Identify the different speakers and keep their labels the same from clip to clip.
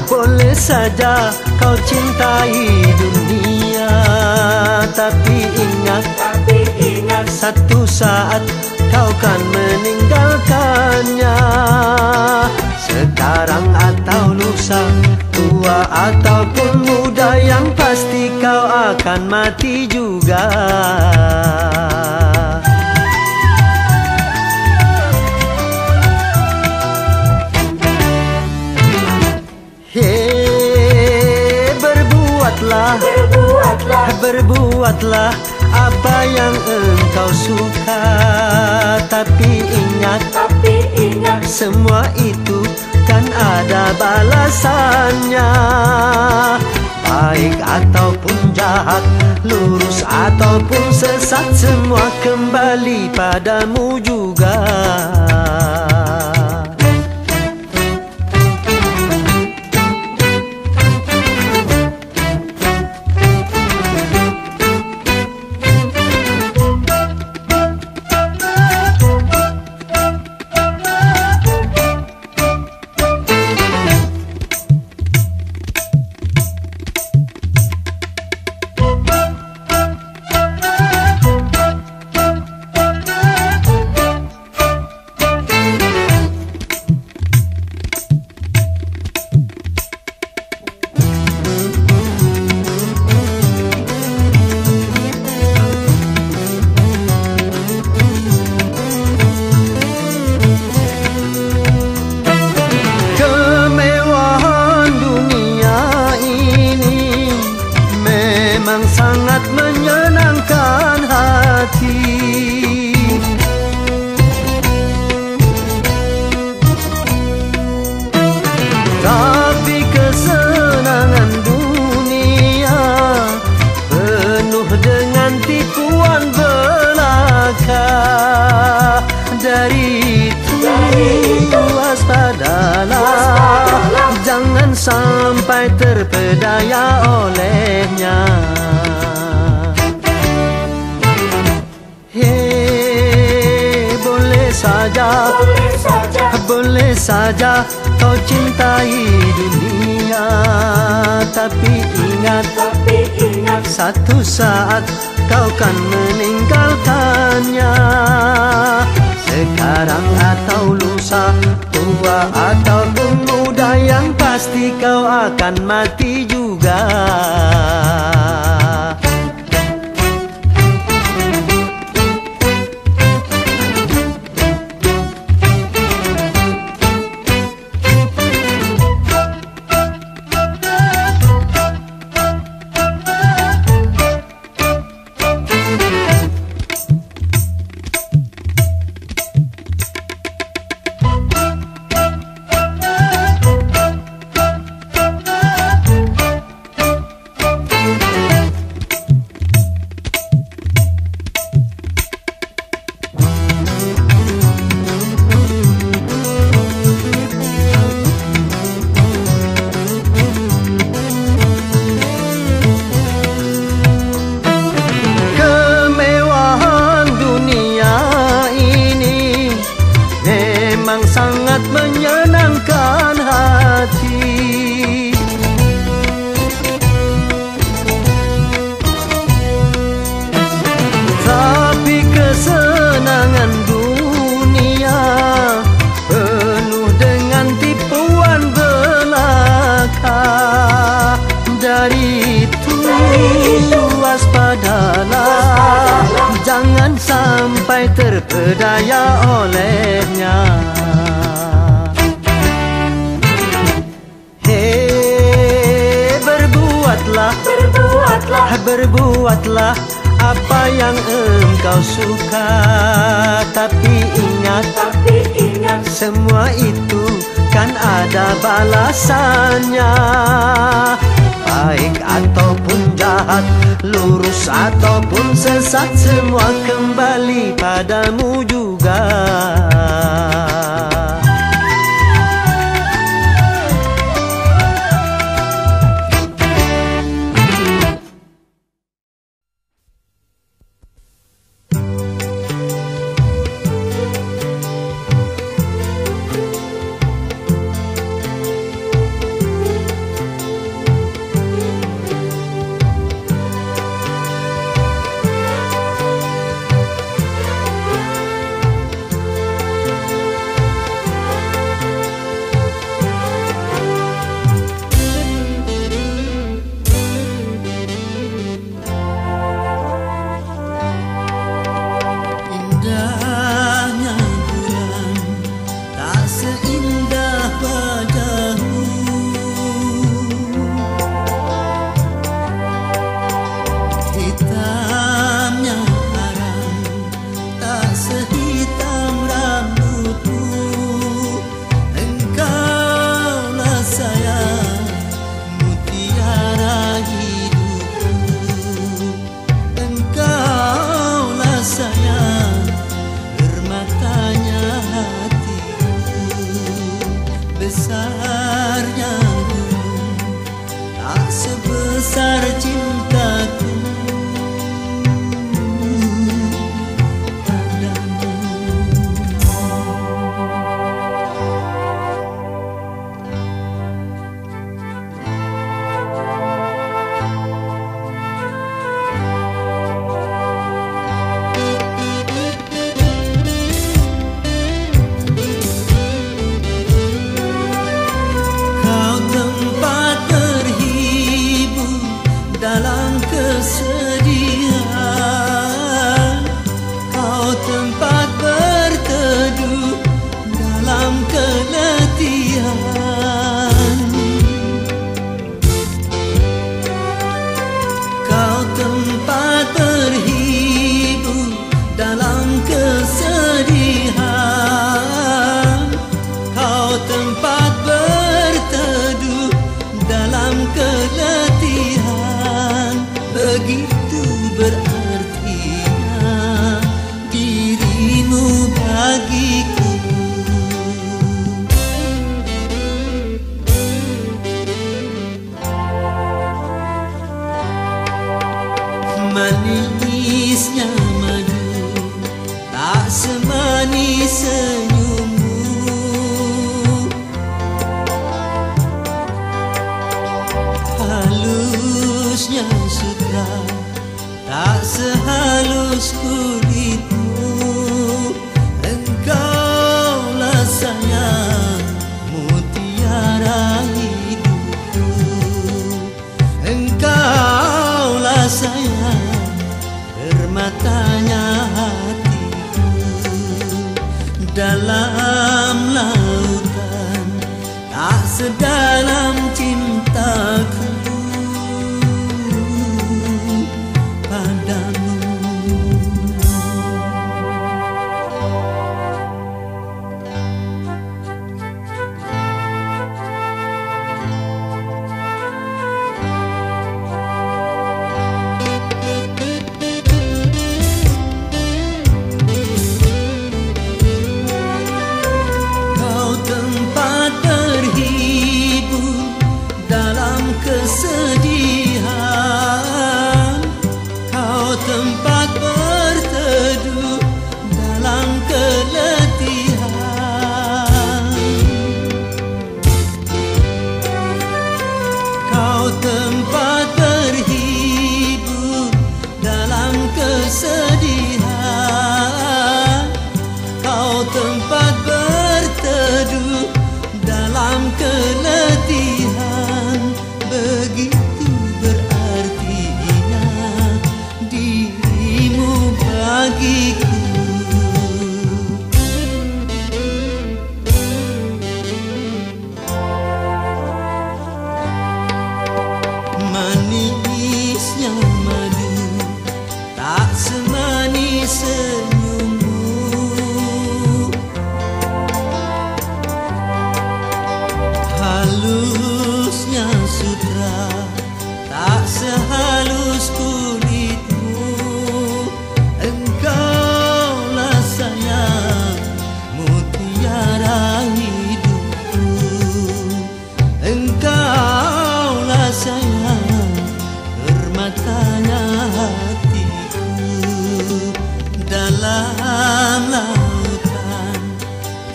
Speaker 1: boleh saja kau cintai dunia, tapi ingat satu saat kau kan meninggalkannya. Sekarang atau lusa, tua ataupun muda, yang pasti kau akan mati juga. Berbuatlah apa yang engkau suka, tapi ingat semua itu kan ada balasannya. Baik ataupun jahat, lurus ataupun sesat, semua kembali padamu juga. Sangat menyenangkan hati, tapi kesenangan dunia penuh dengan tipuan belaka. Dari itu waspadalah, jangan sampai terpedaya olehnya. Boleh saja kau cintai dunia, tapi ingat satu saat kau kan meninggalkannya. Sekarang atau lusa, tua ataupun muda, yang pasti kau akan mati juga. Sangat menyenangkan hati, tapi kesenangan dunia penuh dengan tipuan belaka. Dari itu waspadalah, jangan sampai terpedaya olehnya. Berbuatlah apa yang engkau suka, tapi ingat semua itu kan ada balasannya. Baik ataupun jahat, lurus ataupun sesat, semua kembali padamu juga. sehalus kulitmu. Engkaulah sayang, mutiara hidupku. Engkaulah sayang, permatanya hatiku. Dalam lautan tak sedalam cintaku padamu. Kau tempat berhibur dalam kesedihan, kau tempat berteduh dalam keletihan. Kau tempat berhibur dalam kesedihan, kau tempat berteduh dalam keletihan. Begitu berartinya dirimu bagiku. Manisnya madu tak semanis senyummu. Halusnya sutra tak sehalus kulitmu. Engkaulah sayang, mutiara hidupku. Engkaulah sayang, permatanya hatiku. Dalam lautan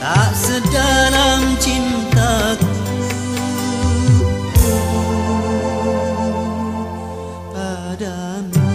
Speaker 1: tak sedalam cintaku padamu.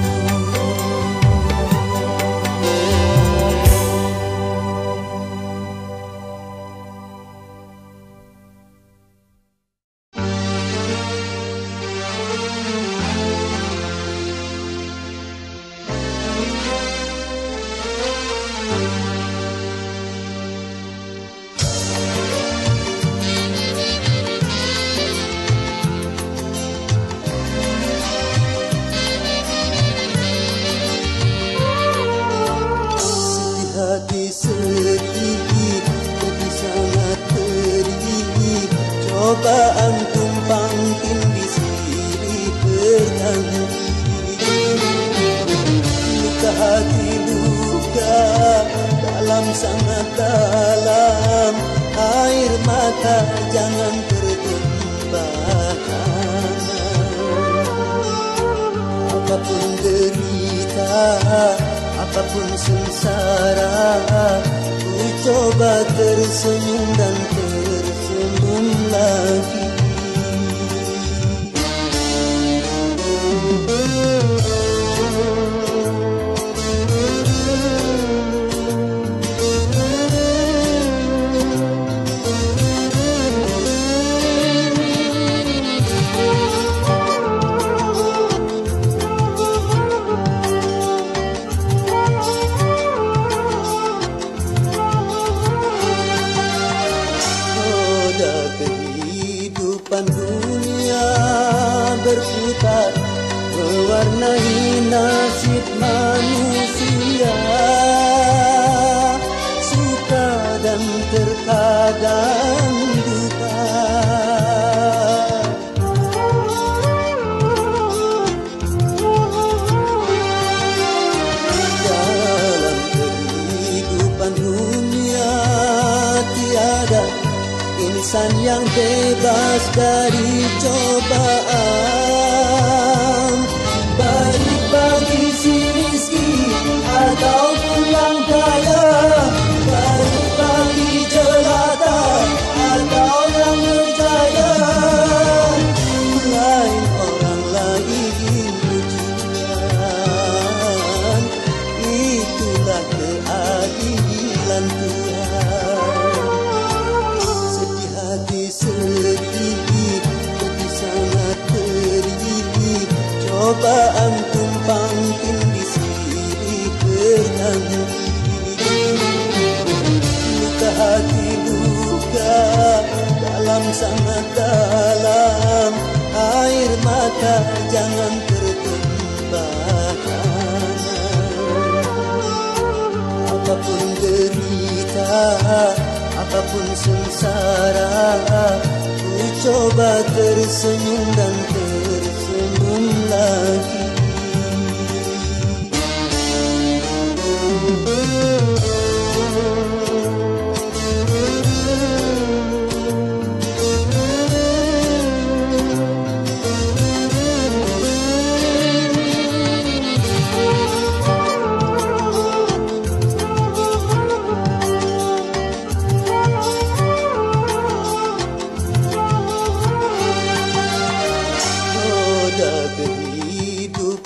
Speaker 1: Hati sedih, hati sangat pedih. Cobaan tumpang tindih silih berganti. Luka hati luka dalam sangat dalam. Air mata jangan tertumpahkan. Apapun derita, apapun sengsara, ku coba tersenyum dan tersenyum lagi. Kehidupan dunia berputar, mewarnai nasib manusia. Suka dan terkadang duka. Dalam kehidupan dunia tiada insan yang bebas dari cobaan. Baik bagi si miskin ataupun yang kaya, baik bagi jelata atau yang berjaya. Lain orang lain ujian, bertanduk. Luka hati luka dalam sangat dalam, air mata jangan tertumpahkan. Apapun derita, apapun sengsara, ku coba tersenyum dan tersenyum lagi.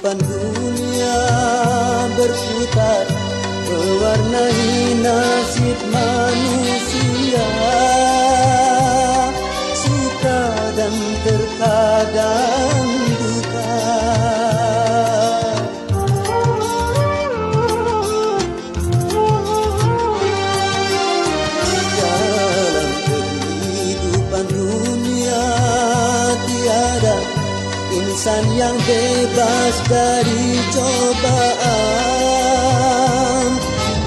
Speaker 1: Dunia berputar, mewarnai nasib manusia, suka dan terkadang duka. Dalam kehidupan dunia tiada insan yang bebas dari cobaan,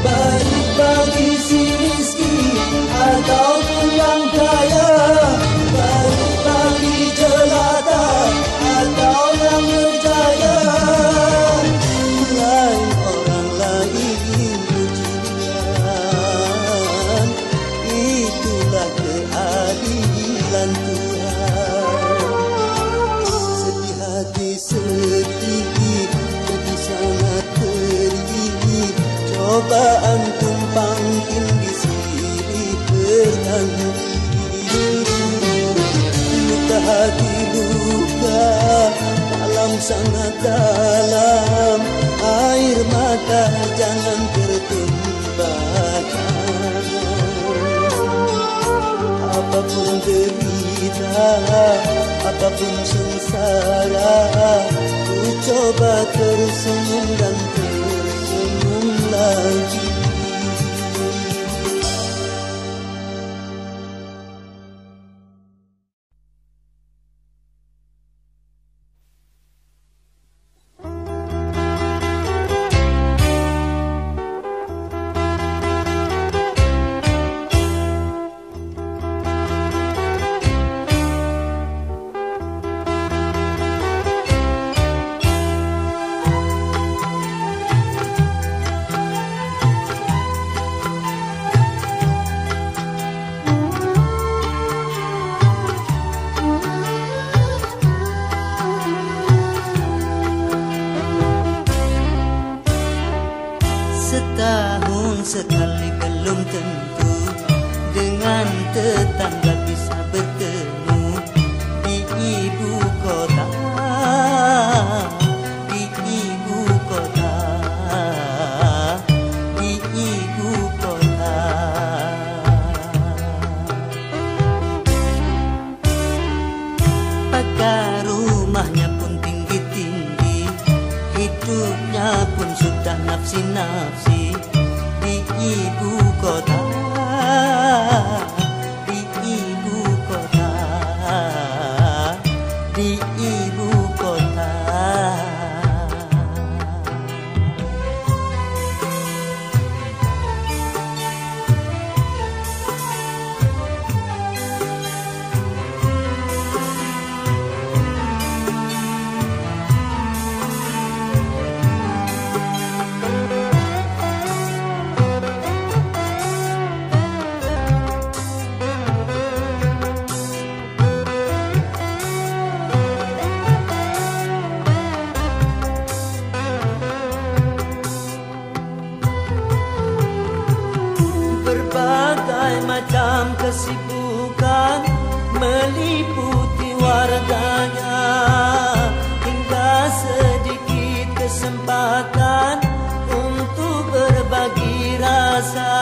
Speaker 1: baik bagi si miskin ataupun yang kaya, baik bagi jelata atau yang berjaya. Lain orang lain ujian, itulah keadilan Tuhan. Sedih, sedih sangat pedih, cobaan tumpang tindih silih bertanduk. Luka hati luka dalam sangat dalam, air mata jangan tertumpahkan. Apapun derita, apapun sengsara, ku coba tersenyum dan tersenyum lagi.
Speaker 2: Setahun sekali belum tentu dengan tetangga bisa bertemu di ibu kota, di ibu kota, di ibu kota. Pagar rumahnya pun tinggi-tinggi, hidupnya pun sudah nafsi-nafsi di ibu kota, di ibu kota, di ibu kota. Berbagai macam kesibukan meliputi warganya, hingga sedikit kesempatan untuk berbagi rasa.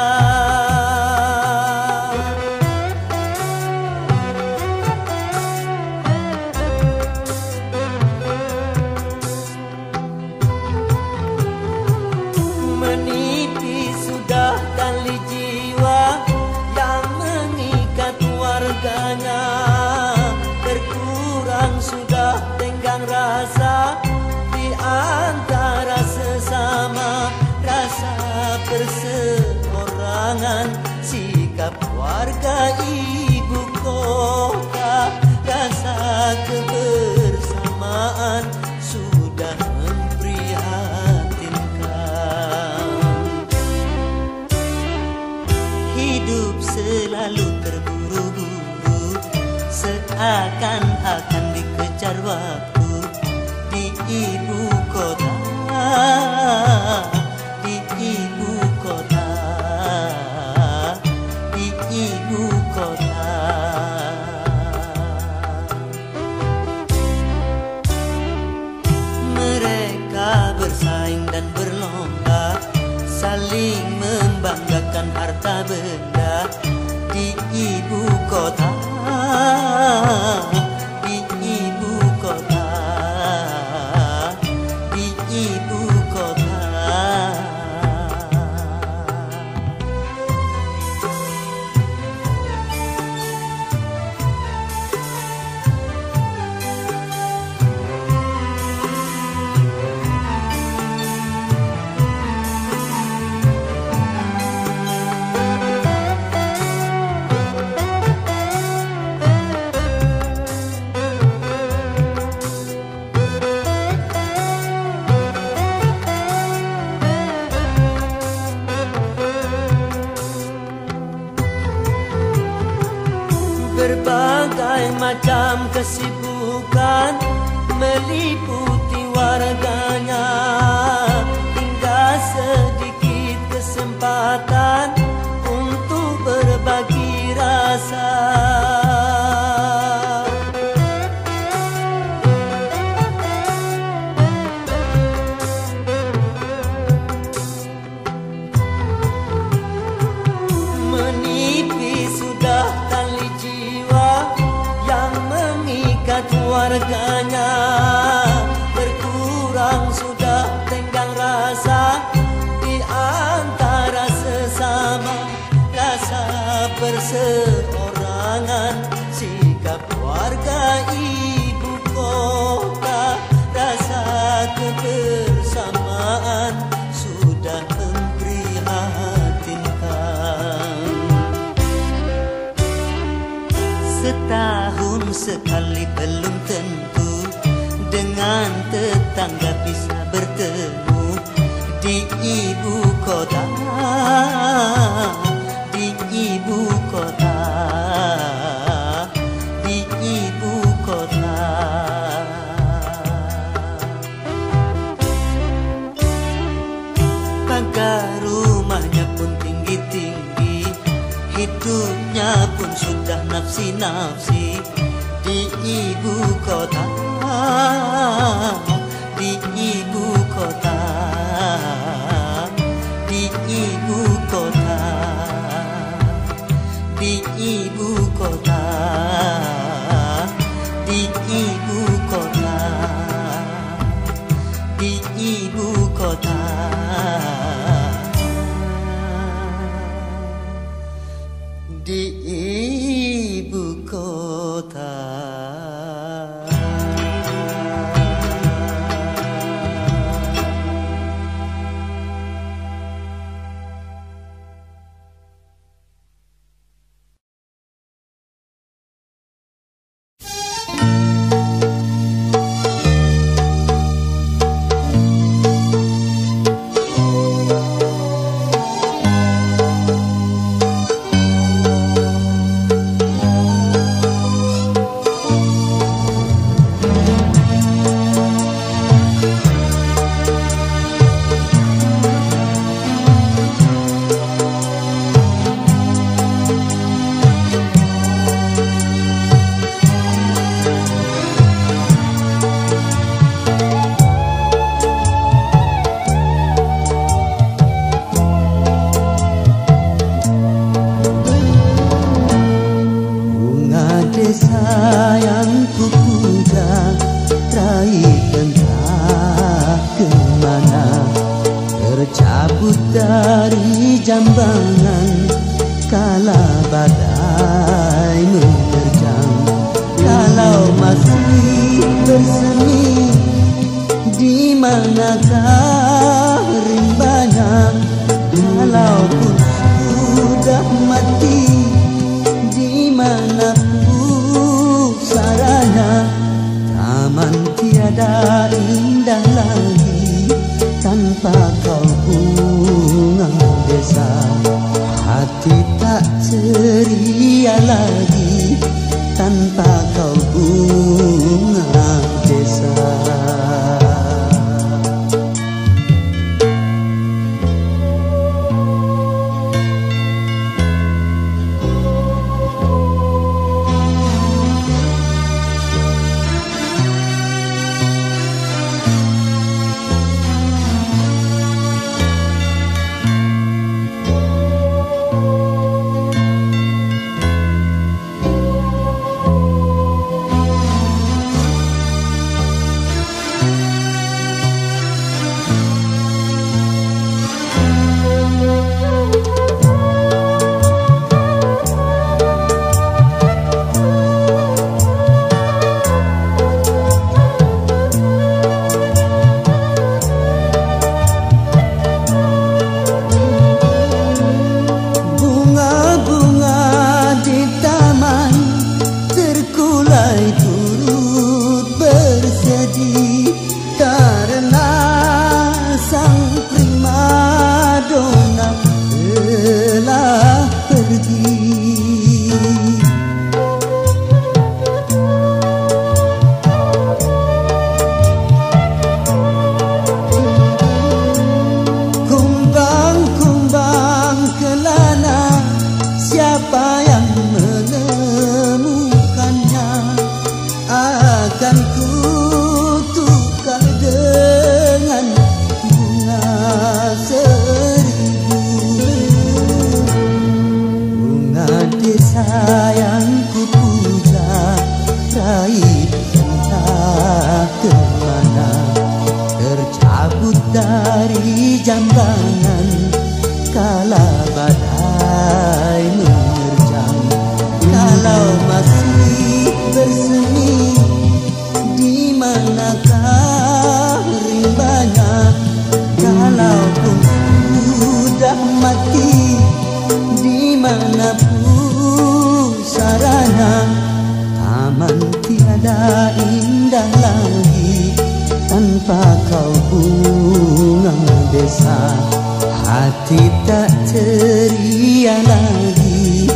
Speaker 2: Menipu perseorangan, sikap warga ibu kota, rasa kebersamaan sudah memprihatinkan. Hidup selalu terburu-buru, seakan-akan dikejar waktu di ibu kota, di ibu kota, di ibu kota. Mereka bersaing dan berlomba, saling membanggakan harta benda di ibu kota, di ibu kota, di ibu kota. Berbagai macam kesibukan meliputi warganya, hingga sedikit kesempatan untuk berbagi rasa. Menipis sudah tali jiwa yang mengikat warganya, berkurang sudah tenggang rasa di antara sesama, rasa perseorangan, sikap warga ibu kota, rasa kebersamaan sudah memprihatinkan. Setahun sekali belum tentu dengan tetangga bisa bertemu di ibu kota, di ibu kota, di ibu kota. Pagar rumahnya pun tinggi-tinggi, hidupnya pun sudah nafsi-nafsi di ibu kota, di ibu kota, di ibu kota, di ibu kota, di ibu kota, di ibu kota. Di ibu kota.
Speaker 1: dari jambangan kala badai menerjang. Kalau masih bersemi, di manakah rimbanya?
Speaker 2: Kalaupun sudah mati di mana pusaranya, taman tiada indah lagi tanpa kau bunga desa. Hati tak ceria lagi tanpa kau bunga desa. Sayangku puja, raih entah kemana, tercabut dari jambangan kala badai menerjang. Kalau masih bersemi, di manakah rimbanya? Kalaupun sudah mati, di mana pusaranya, taman tiada indah lagi tanpa kau bunga desa. Hati tak ceria lagi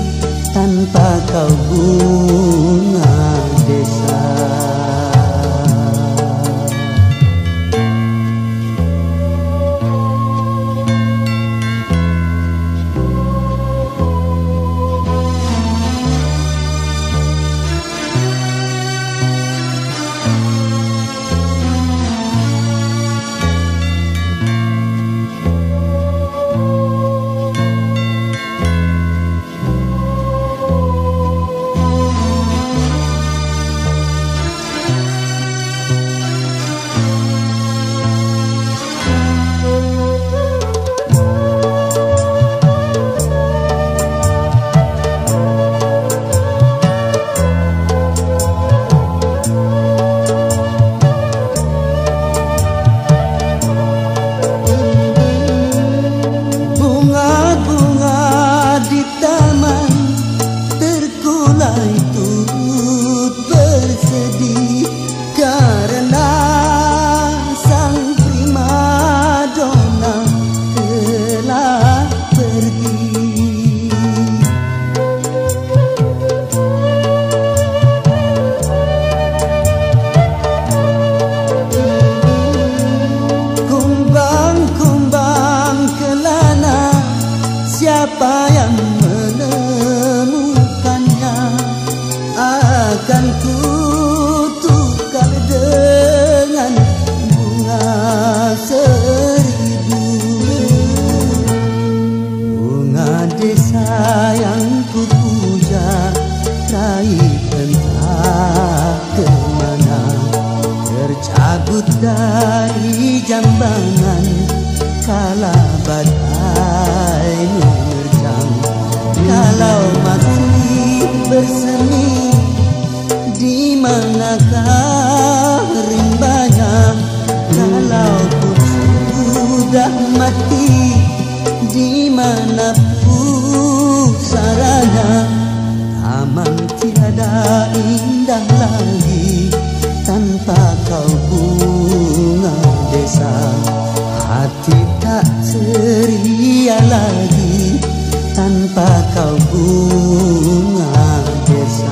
Speaker 2: tanpa kau bunga desa. Siapa yang menemukannya akan kutukar dengan bunga seribu. Bunga desa yang kupuja, raih entah kemana, tercabut dari jambangan kala badai menerjang. Kalau masih bersemi, di manakah rimbanya? Kalau sudah mati, di mana pusaranya, taman tiada indah lagi tanpa kau bunga desa. Hati tak ceria lagi tanpa kau bunga desa.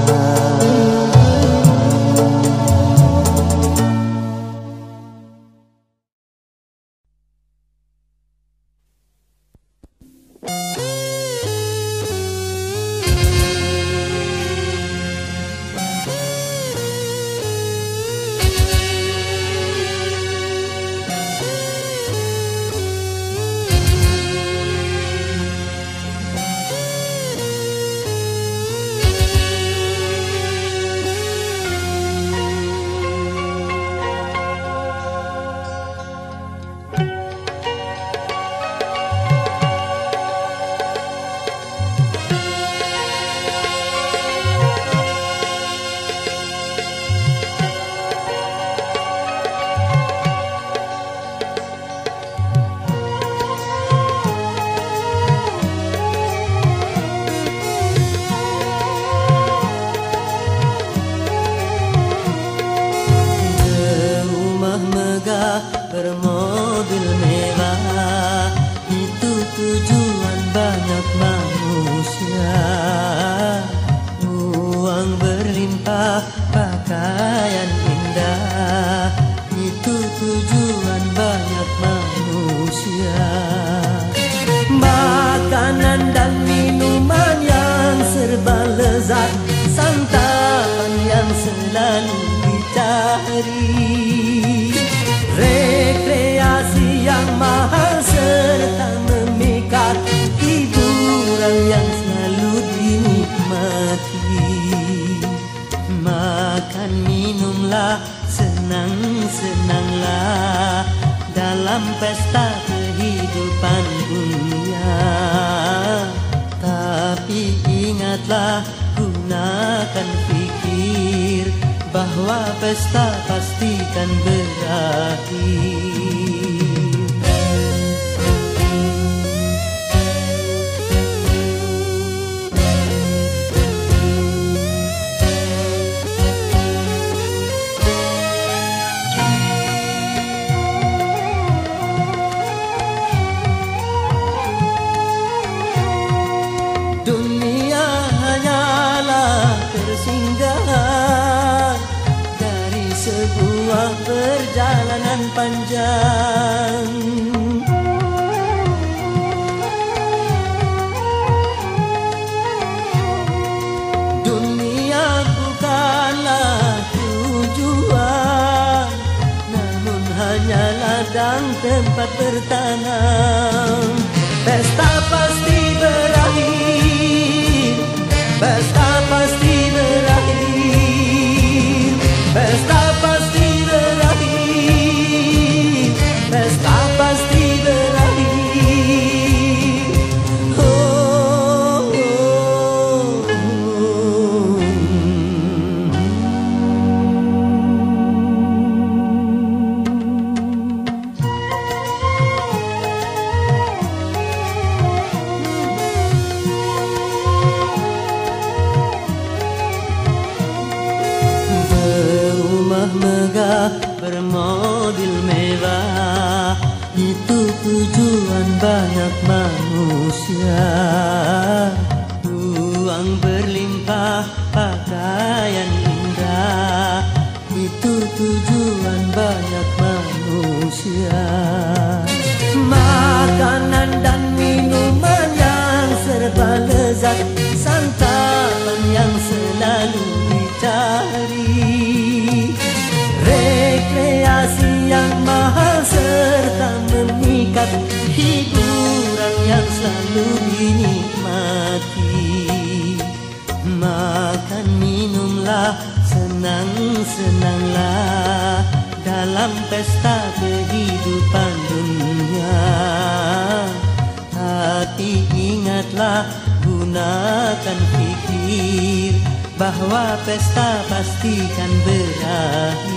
Speaker 1: Bermobil mewah, itu tujuan banyak manusia. Uang berlimpah, pakaian indah, itu tujuan banyak manusia. Makanan dan minuman yang serba lezat, santapan yang selalu dicari, rekreasi yang mahal serta memikat, hiburan yang selalu dinikmati. Makan minumlah, senang-senanglah dalam pesta kehidupan dunia. Tapi ingatlah, gunakan fikir bahwa pesta pastikan berakhir. Dunia hanyalah persinggahan dari sebuah perjalanan panjang. Dunia bukanlah tujuan, namun hanya ladang tempat bertanam. Pesta pasti berakhir, pesta pasti berakhir, pesta pasti berakhir, pesta pasti berakhir. Oh, oh, oh. Megah, bermobil mewah, itu tujuan banyak manusia. Uang berlimpah, pakaian indah, itu tujuan banyak manusia. Makanan dan minuman yang serba lezat, santapan yang selalu dicari, rekreasi yang mahal serta memikat, hiburan yang selalu dinikmati. Makan minumlah, senang-senanglah dalam pesta kehidupan dunia. Tapi ingatlah, gunakan fikir bahwa pesta pastikan berakhir.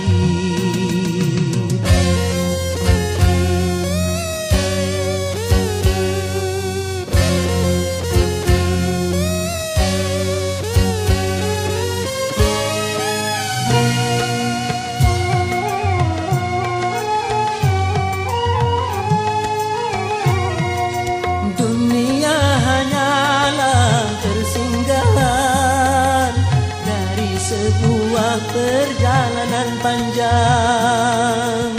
Speaker 1: perjalanan panjang.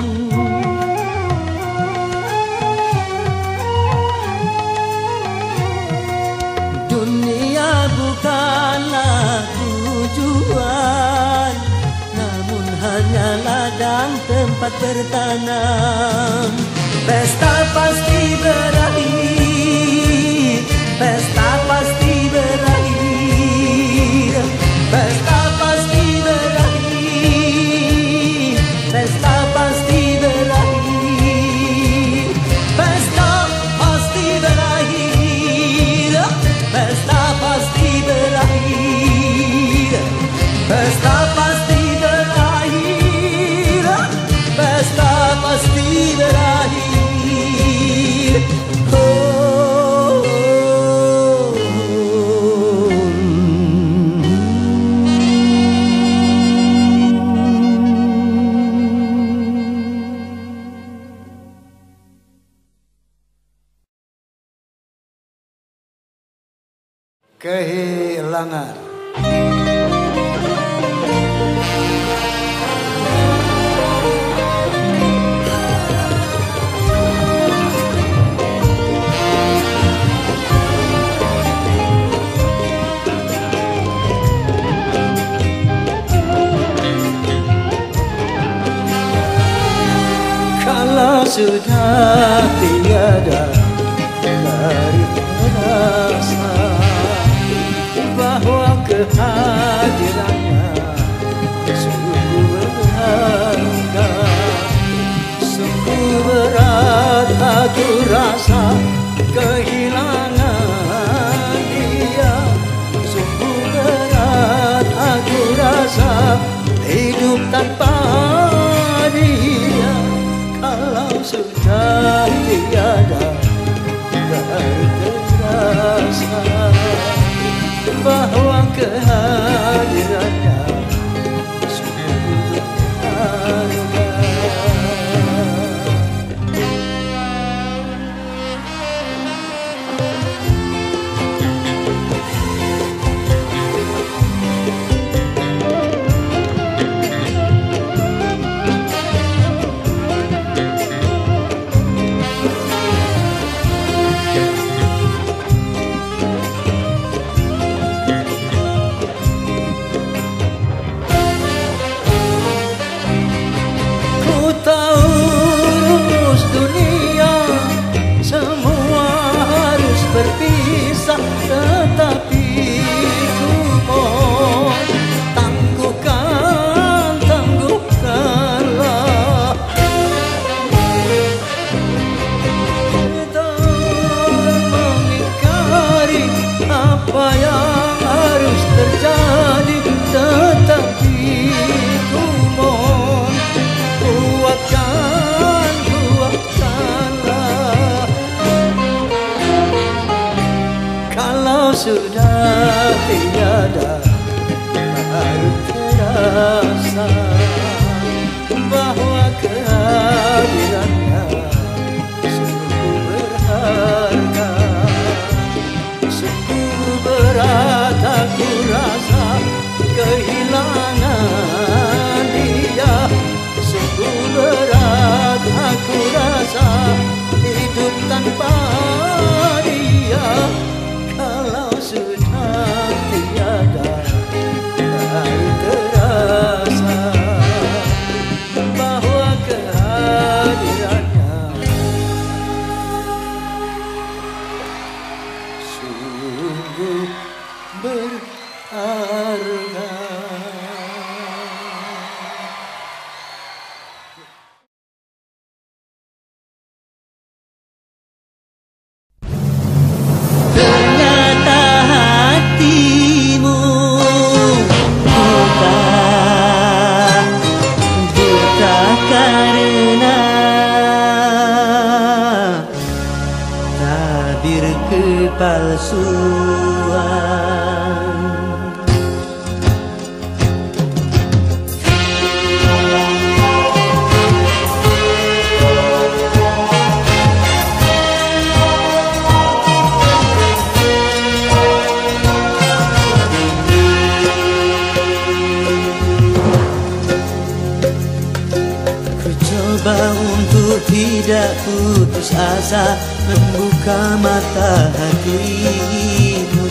Speaker 1: Dunia bukanlah tujuan, namun hanya ladang tempat bertanam. Pesta pasti berakhir, pesta pasti berakhir, pesta pasti berakhir, pesta pasti berakhir, pesta pasti berakhir, pesta pasti berakhir, pesta pasti berakhir, pesta pasti berakhir.
Speaker 2: Kehilangan.
Speaker 1: Kalau sudah tiada dari rasa bahwa kehadirannya sungguh berharga, sungguh berat aku rasa kehilangan dia, sungguh berat aku rasa hidup tanpa dia. Kalau sudah tiada terasa bahwa kehadirannya sungguh berharga. Berpisah tetapi ku mohon tangguhkanlah kita mengingkari apa yang harus terjadi, tetapi ku mohon kuatkanlah. Kalau sudah tiada baru terasa bahwa kehadirannya sungguh berharga, sungguh berat aku rasa kehilangan dia, sungguh berat aku rasa hidup tanpa dia. Kalau sudah tiada baru terasa bahwa kehadirannya sungguh berharga. Kepalsuan putus asa membuka mata hatimu.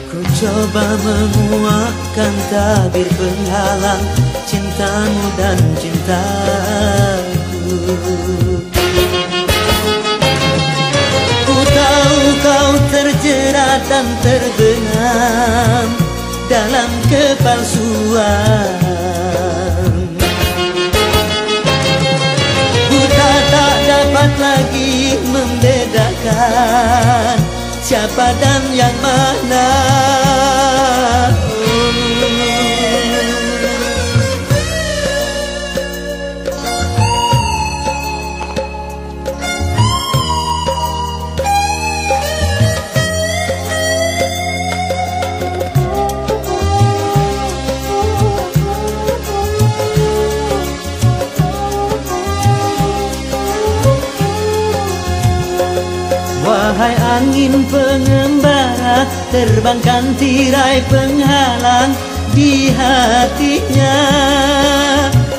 Speaker 1: Ku coba menguatkan tabir penghalang cintamu dan cintaku. Ku tahu kau terjerat dan terbenam dalam kepalsuan. Ku tak dapat lagi membedakan siapa dan yang mana. Wahai angin pengembara, terbangkan tirai penghalang di hatinya,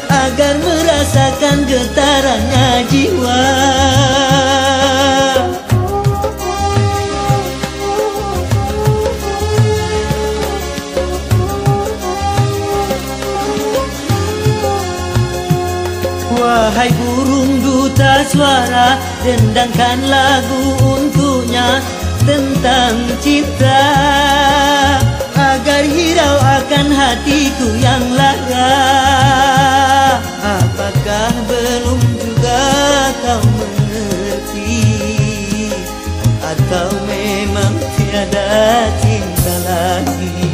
Speaker 1: agar merasakan getarannya jiwa. Wahai burung duta suara, dendangkan lagu untuknya tentang cinta, agar hirau akan hatiku yang lara. Apakah belum juga kau mengerti, atau memang tiada cinta lagi?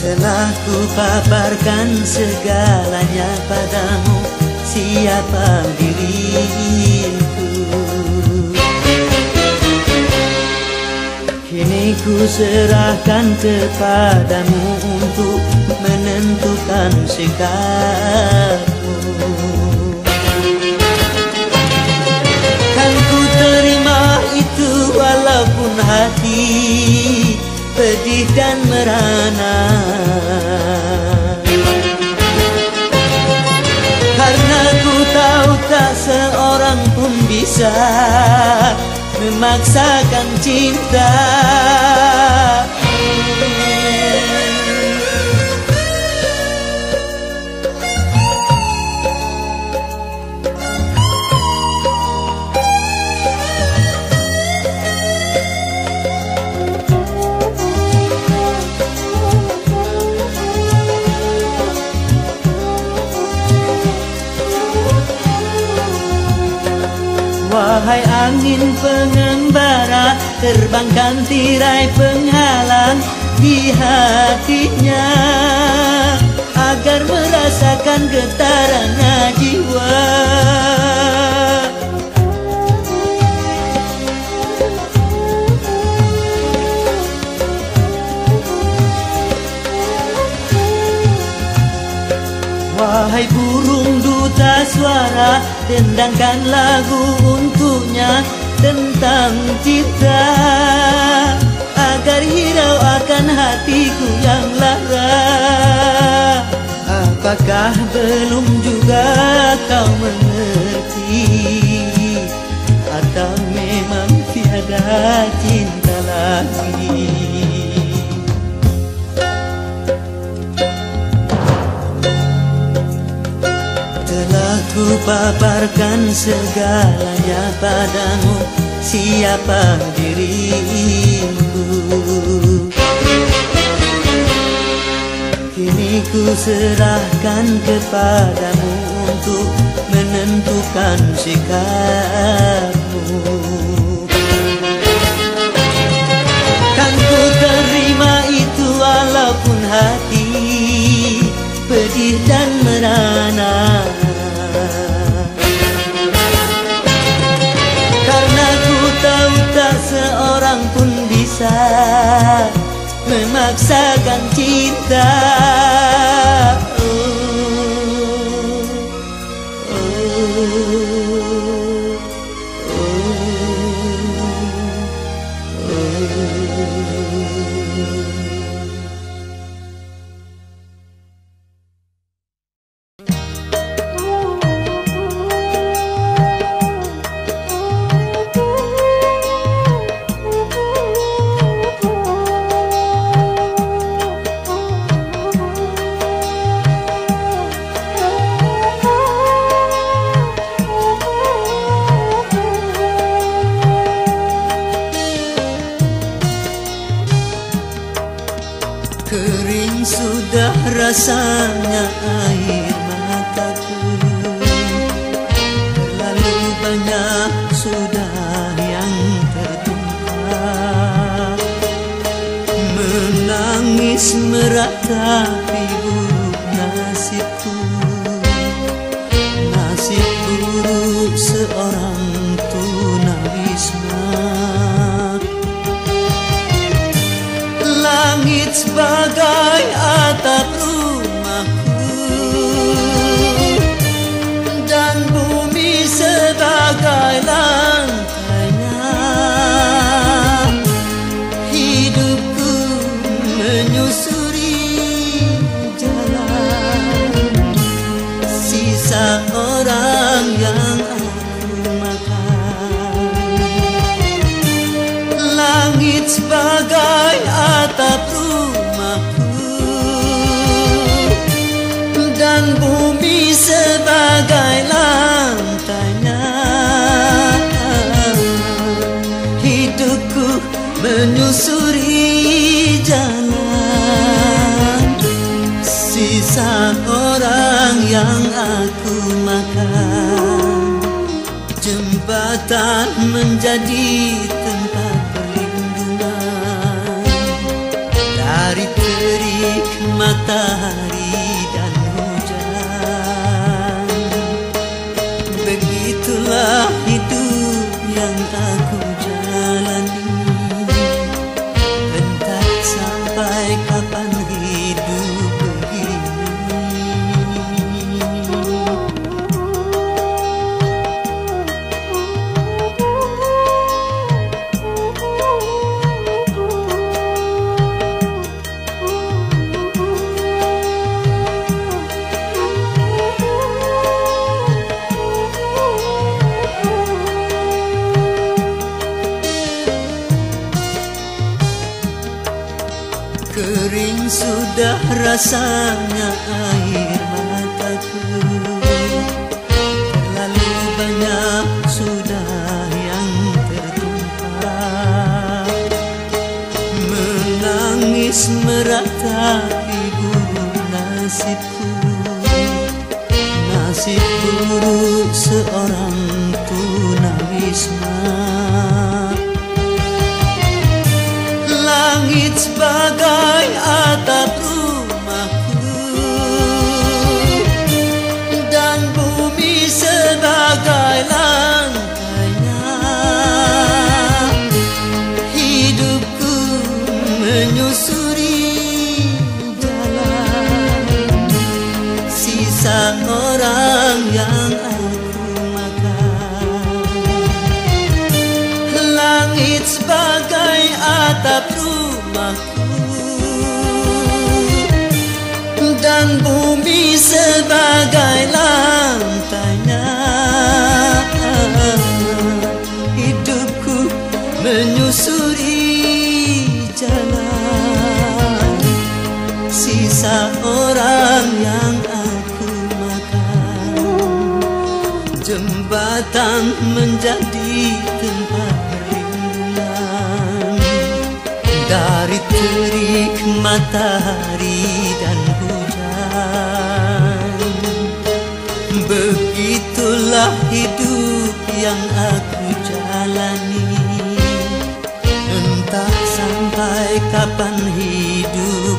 Speaker 1: Telah ku paparkan segalanya padamu, siapa diriku. Kini ku serahkan kepadamu untuk menentukan sikapmu. Kan ku terima itu walaupun hati pedih dan merana, karena ku tahu tak seorang pun bisa memaksakan cinta. Wahai angin pengembara, terbangkan tirai penghalang di hatinya, agar merasakan getarannya jiwa. Wahai burung duta suara, dendangkan lagu untuknya tentang cinta, agar hirau akan hatiku yang lara. Apakah belum juga kau mengerti, atau memang tiada cinta lagi? Ku paparkan segalanya padamu, siapa diriku. Kini ku serahkan kepadamu untuk menentukan sikapmu. Kan ku terima itu walaupun hati pedih dan merana, karena ku tahu tak seorang pun bisa memaksakan cinta. Oh. rasanya air mataku. Terlalu banyak sudah yang tertumpah, menangis meratapi buruk nasibku, nasib buruk seorang tunawisma. Langit sebagai atap rumahku dan bumi sebagai lantainya. Hidupku menyusuri jalan sisa orang yang aku makan. Langit sebagai atap rumahku dan bumi sebagai lantainya. Hidupku menyusuri jalan sisa orang yang aku makan. Jembatan menjadi tempat perlindungan dari terik matahari dan hujan. Begitulah hidup yang aku jalani, entah sampai kapan hidup begini. Kering sudah rasanya air mataku. Terlalu banyak sudah yang tertumpah, menangis meratapi buruk nasibku, nasib buruk seorang tunawisma. Langit sebagai atap rumahku dan bumi sebagai lantainya. Hidupku menyusuri jalan sisa orang yang aku makan. Langit sebagai atap rumahku dan bumi sebagai lantainya. Hidupku menyusuri jalan sisa orang yang aku makan. Jembatan menjadi tempat perlindungan dari terik matahari dan hujan. Begitulah hidup yang aku jalani, entah sampai kapan hidup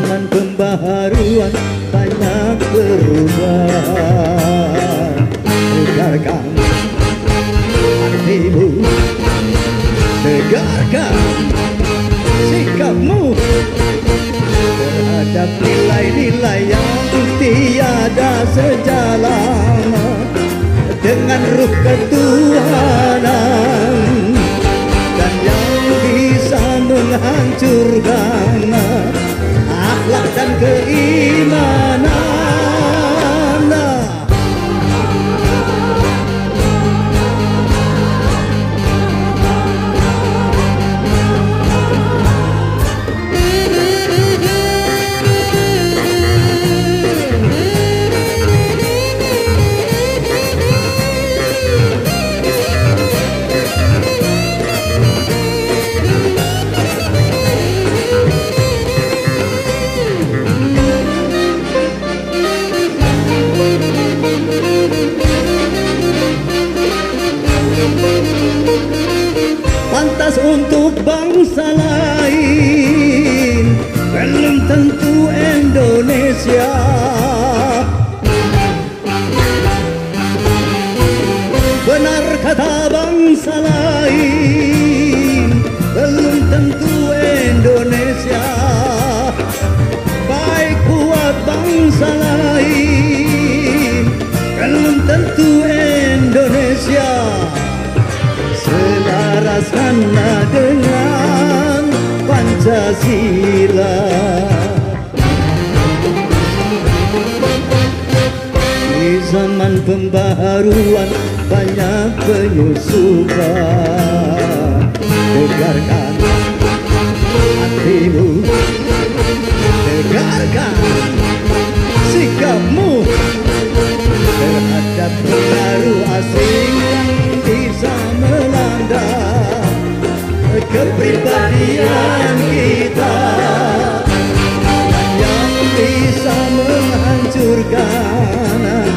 Speaker 3: zaman pembaharuan banyak perubahan. Tegarkan hatimu, tegarkan sikapmu terhadap nilai-nilai yang tiada sejalan dengan ruh ketuhanan dan yang bisa menghancurkan akhlak dan keimanan. Pantas untuk bangsa lain, belum tentu Indonesia. Benar kata bangsa lain, belum tentu Indonesia. Baik kuat bangsa lain, belum tentu Indonesia. Selaraskanlah dengan Pancasila. Di zaman pembaharuan banyak penyusupan. Tegarkan hatimu, tegarkan sikapmu terhadap pengaruh asing yang bisa melanda kepribadian kita, yang bisa menghancurkan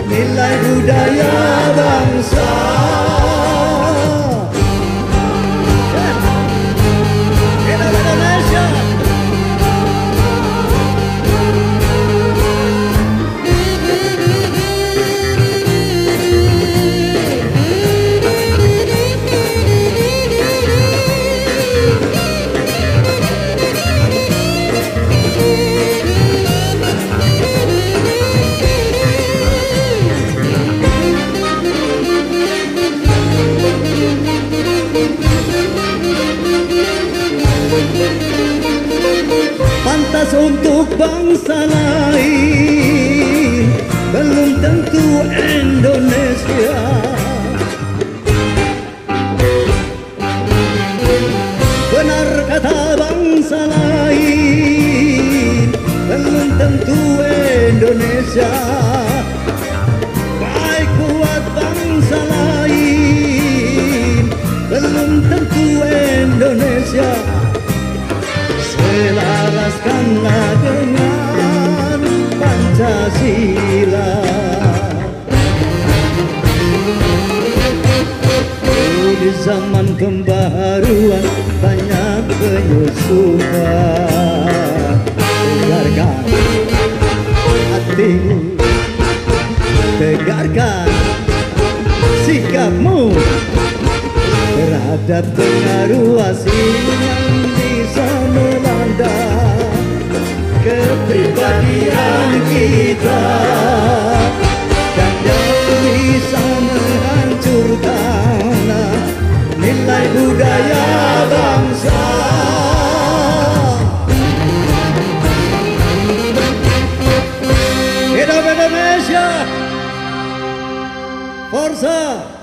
Speaker 3: nilai budaya bangsa. Indonesia. Pantas untuk bangsa lain, belum tentu Indonesia. Benar kata bangsa lain, belum tentu Indonesia. Baik kuat bangsa lain, belum tentu Indonesia. Selaraskanlah dengan Pancasila. Di zaman pembaharuan banyak penyusupan. Tegarkan hatimu, tegarkan sikapmu terhadap pengaruh asing yang bisa melanda kepribadian kita dan yang bisa menghancurkan nilai budaya bangsa. Hidup Indonesia! Forza!